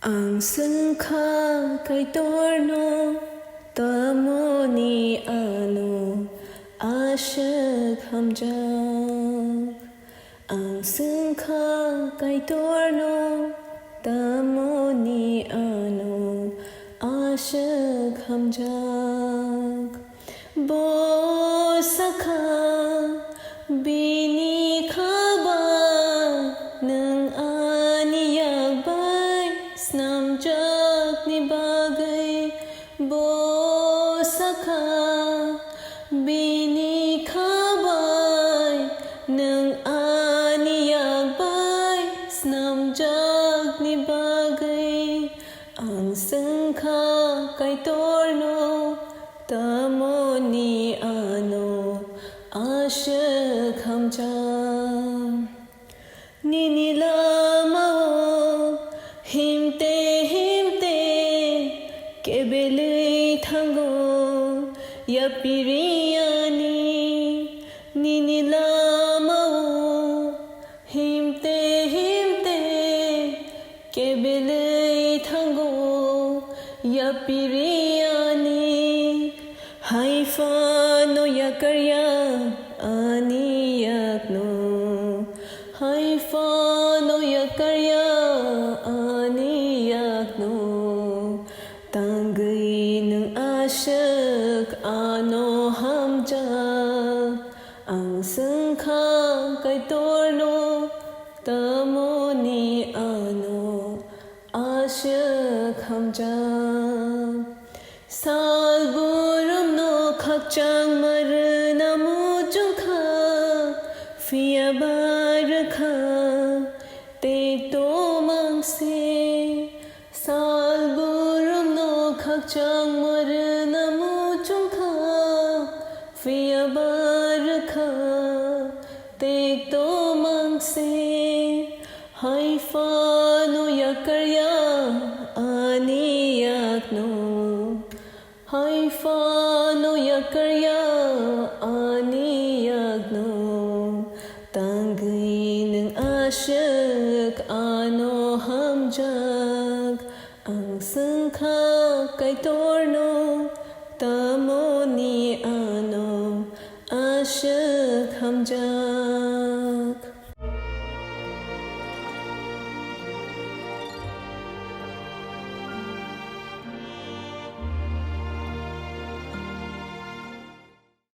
Ang sangka kay torno tamo ni ano asyag hamjak. Ang sangka kay torno tamo ni ano asyag hamjak. Bo sakha bini khaba nang aniyag bay snamjak ni bagay. Bo sakha bini khabay nang aniyag bay snamjak ni bagay. Ang sangka kay torno tamo ni ano asyag hamjak. Ninilamaw himte himte kebele thango yapiriyani. Ninilamaw himte himte kebele thango yapiriyani. Haifa no yakarya aniyak no. Haifa no yakarya aniyak no. Tanggay ng asyak ano hamjak. Ang sangka kay torno tamo ni ano asyak hamjak. Salburum no khakchang marna mujungkha fiya barakha te to mangse. Salburum no khakchang marna mujungkha fiya barakha te to mangse. Haifa no yakarya aniyak no. Haifa no yakarya